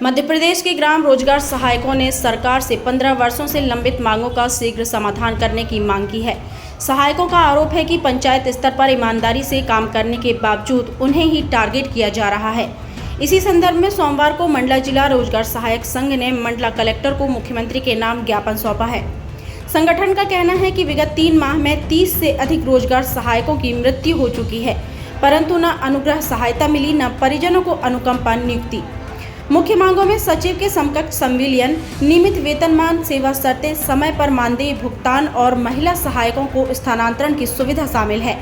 मध्य प्रदेश के ग्राम रोजगार सहायकों ने सरकार से 15 वर्षों से लंबित मांगों का शीघ्र समाधान करने की मांग की है। सहायकों का आरोप है कि पंचायत स्तर पर ईमानदारी से काम करने के बावजूद उन्हें ही टारगेट किया जा रहा है। इसी संदर्भ में सोमवार को मंडला जिला रोजगार सहायक संघ ने मंडला कलेक्टर को मुख्यमंत्री के नाम ज्ञापन सौंपा है। संगठन का कहना है कि विगत 3 माह में 30 से अधिक रोजगार सहायकों की मृत्यु हो चुकी है, परंतु न अनुग्रह सहायता मिली, न परिजनों को अनुकंपा नियुक्ति। मुख्य मांगों में सचिव के समकक्ष संविलियन, नियमित वेतनमान, सेवा शर्तें, समय पर मानदेय भुगतान और महिला सहायकों को स्थानांतरण की सुविधा शामिल है।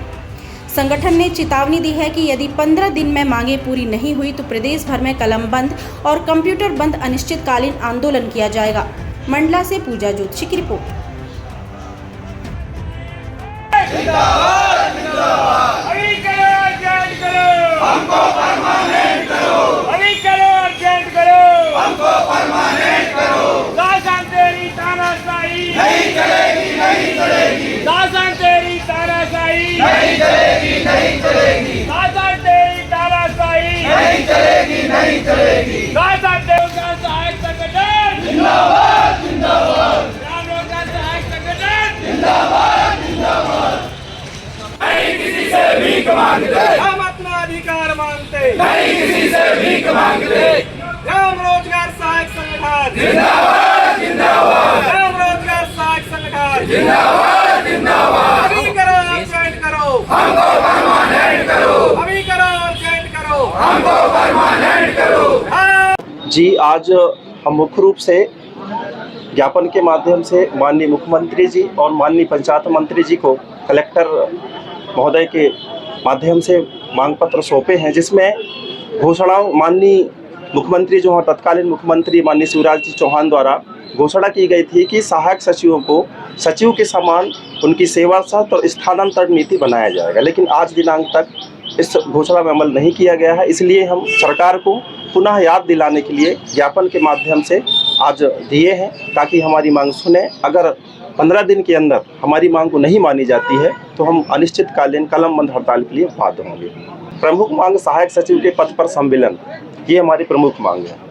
संगठन ने चेतावनी दी है कि यदि 15 दिन में मांगें पूरी नहीं हुई तो प्रदेश भर में कलम बंद और कंप्यूटर बंद अनिश्चितकालीन आंदोलन किया जाएगा। मंडला से पूजा जोशी की रिपोर्ट। नहीं चलेगी, नहीं चलेगी। शासन तेरी तानाशाही नहीं चलेगी, नहीं चलेगी। शासन तेरी तानाशाही नहीं चलेगी, नहीं चलेगी। शासन रोजगार सहायक संगठन जिंदाबाद, जिंदाबाद। ग्राम रोजगार सहायक संगठन जिंदाबाद, जिंदाबाद। नहीं किसी से भीख मांगते, हम अपना अधिकार मांगते, नहीं किसी से भीख मांगते। ग्राम रोजगार सहायक संगठन जिंदाबाद, जिंदाबाद। ग्राम रोजगार सहायक संगठन जिंदाबाद, जिंदाबाद। अभी करो, ज्वाइन करो, हमको परमानेंट करो, अभी करो, ज्वाइन करो, हमको परमानेंट करो। जी, आज हम मुख्य रूप से ज्ञापन के माध्यम से माननीय मुख्यमंत्री जी और माननीय पंचायत मंत्री जी को कलेक्टर महोदय के माध्यम से मांग पत्र सौंपे हैं, जिसमें घोषणाओं माननीय मुख्यमंत्री जो हैं तत्कालीन मुख्यमंत्री माननीय शिवराज जी चौहान द्वारा घोषणा की गई थी कि सहायक सचिवों को सचिव के समान उनकी सेवा शर्त और स्थानांतरण नीति बनाया जाएगा, लेकिन आज दिनांक तक इस घोषणा में अमल नहीं किया गया है। इसलिए हम सरकार को पुनः याद दिलाने के लिए ज्ञापन के माध्यम से आज दिए हैं, ताकि हमारी मांग सुने। अगर 15 दिन के अंदर हमारी मांग को नहीं मानी जाती है तो हम अनिश्चितकालीन कलमबंद हड़ताल के लिए बाध्य होंगे। प्रमुख मांग सहायक सचिव के पद पर संविलियन, ये हमारी प्रमुख मांग है।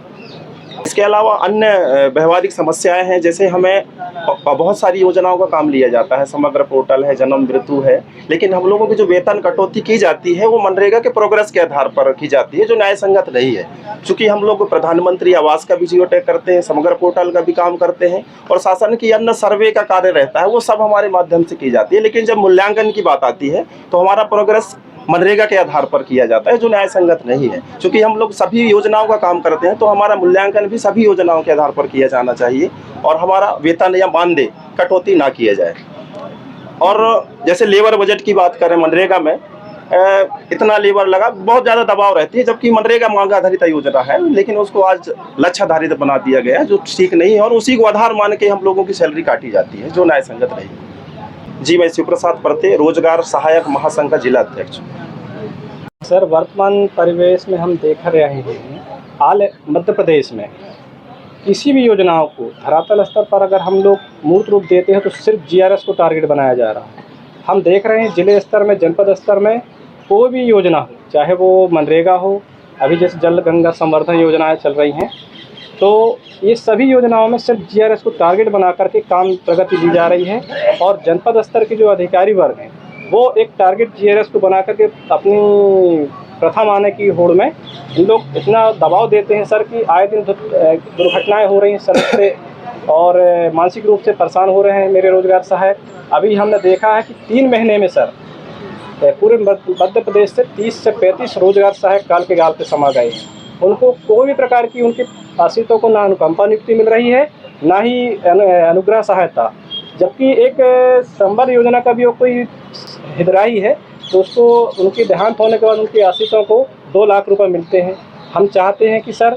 इसके अलावा अन्य व्यवहारिक समस्याएं हैं, जैसे हमें बहुत सारी योजनाओं का काम लिया जाता है, समग्र पोर्टल है, जन्म मृत्यु है, लेकिन हम लोगों की जो वेतन कटौती की जाती है वो मनरेगा के प्रोग्रेस के आधार पर की जाती है, जो न्याय संगत नहीं है। चूँकि हम लोग प्रधानमंत्री आवास का भी जियोटैग करते हैं, समग्र पोर्टल का भी काम करते हैं और शासन की अन्य सर्वे का कार्य रहता है, वो सब हमारे माध्यम से की जाती है। लेकिन जब मूल्यांकन की बात आती है तो हमारा प्रोग्रेस मनरेगा के आधार पर किया जाता है, जो न्याय संगत नहीं है। क्योंकि हम लोग सभी योजनाओं का काम करते हैं तो हमारा मूल्यांकन भी सभी योजनाओं के आधार पर किया जाना चाहिए और हमारा वेतन या मानदेय कटौती ना किया जाए। और जैसे लेबर बजट की बात करें, मनरेगा में इतना लेबर लगा, बहुत ज़्यादा दबाव रहती है, जबकि मनरेगा मांग आधारित योजना है, लेकिन उसको आज लक्ष्य आधारित बना दिया गया है, जो ठीक नहीं है, और उसी को आधार मान के हम लोगों की सैलरी काटी जाती है, जो न्याय संगत नहीं है। जी, मैं शिवप्रसाद परते, रोजगार सहायक महासंघ का जिला अध्यक्ष। सर, वर्तमान परिवेश में हम देख रहे हैं हाल मध्य प्रदेश में किसी भी योजनाओं को धरातल स्तर पर अगर हम लोग मूर्त रूप देते हैं तो सिर्फ जीआरएस को टारगेट बनाया जा रहा है। हम देख रहे हैं जिले स्तर में, जनपद स्तर में कोई भी योजना हो, चाहे वो मनरेगा हो, अभी जैसे जल गंगा संवर्धन योजनाएं चल रही हैं, तो ये सभी योजनाओं में सिर्फ जीआरएस को टारगेट बना करके काम प्रगति दी जा रही है और जनपद स्तर के जो अधिकारी वर्ग हैं वो एक टारगेट जीआरएस को बना करके अपनी प्रथा माने की होड़ में इन लोग इतना दबाव देते हैं सर कि आए दिन दुर्घटनाएं हो रही हैं सड़क पे और मानसिक रूप से परेशान हो रहे हैं मेरे रोजगार सहायक। अभी हमने देखा है कि 3 महीने में सर पूरे मध्य प्रदेश से 30 से 35 रोजगार सहायक गाल के गाल पे समा गए हैं। उनको कोई भी प्रकार की उनके आश्रितों को ना अनुकंपा नियुक्ति मिल रही है, ना ही अनुग्रह सहायता, जबकि एक संबल योजना का भी कोई हितग्राही है तो उसको उनके देहांत होने के बाद उनके आश्रितों को 2 लाख रुपए मिलते हैं। हम चाहते हैं कि सर,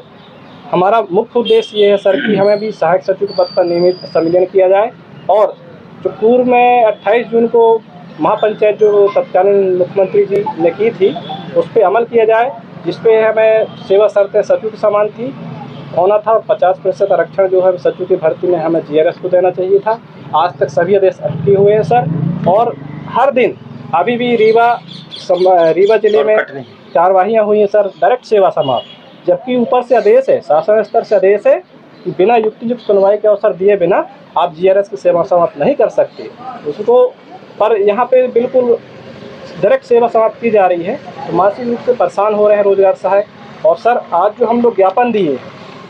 हमारा मुख्य उद्देश्य ये है सर कि हमें भी सहायक सचिव के पद पर नियमित संविलियन किया जाए और जो पूर्व में 28 जून को महापंचायत जो तत्कालीन मुख्यमंत्री जी ने की थी उस पर अमल किया जाए, जिसपे हमें सेवा शर्तें सचिव के समान थी होना था। 50% आरक्षण जो है सचिव की भर्ती में हमें जीआरएस को देना चाहिए था। आज तक सभी आदेश अटके हुए हैं सर, और हर दिन अभी भी रीवा जिले में कार्यवाहियाँ हुई हैं सर, डायरेक्ट सेवा समाप्त। जबकि ऊपर से आदेश है, शासन स्तर से आदेश है कि बिना युक्तियुक्त सुनवाई के अवसर दिए बिना आप जीआरएस की सेवा समाप्त नहीं कर सकते उसको। पर यहाँ पे बिल्कुल डायरेक्ट सेवा समाप्त की जा रही है, तो मानसिक रूप से परेशान हो रहे हैं रोजगार सहायक। और सर, आज जो हम लोग ज्ञापन दिए हैं,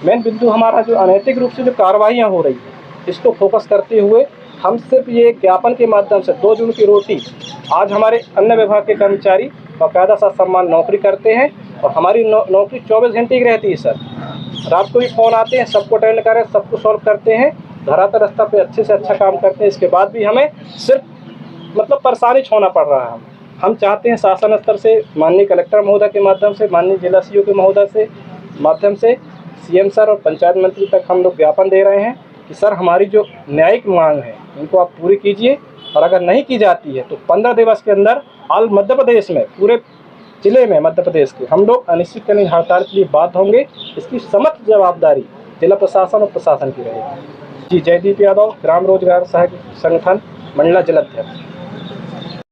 मेन बिंदु हमारा जो अनैतिक रूप से जो कार्रवाइयाँ हो रही है इसको फोकस करते हुए हम सिर्फ ये ज्ञापन के माध्यम से 2 जून की रोटी आज हमारे अन्य विभाग के कर्मचारी बाकायदा साथ सम्मान नौकरी करते हैं और हमारी नौकरी 24 घंटे की रहती है सर। रात को भी फ़ोन आते हैं, सबको अटेंड करें, सबको सॉल्व करते हैं, धरातल स्तर पे अच्छे से अच्छा काम करते हैं। इसके बाद भी हमें सिर्फ मतलब परेशानी छोड़ना पड़ रहा है। हम चाहते हैं शासन स्तर से माननीय कलेक्टर महोदय के माध्यम से, माननीय जिला सीओ के महोदय से माध्यम से सीएम सर और पंचायत मंत्री तक हम लोग ज्ञापन दे रहे हैं कि सर हमारी जो न्यायिक मांग है इनको आप पूरी कीजिए, और अगर नहीं की जाती है तो 15 दिवस के अंदर ऑल मध्य प्रदेश में, पूरे जिले में मध्य प्रदेश के हम लोग अनिश्चितकालीन हड़ताल के लिए बाध्य होंगे। इसकी समस्त जवाबदारी जिला प्रशासन और प्रशासन की रहेगी। जी, जयदीप यादव, ग्राम रोजगार सहायक संगठन मंडला जिलाध्यक्ष।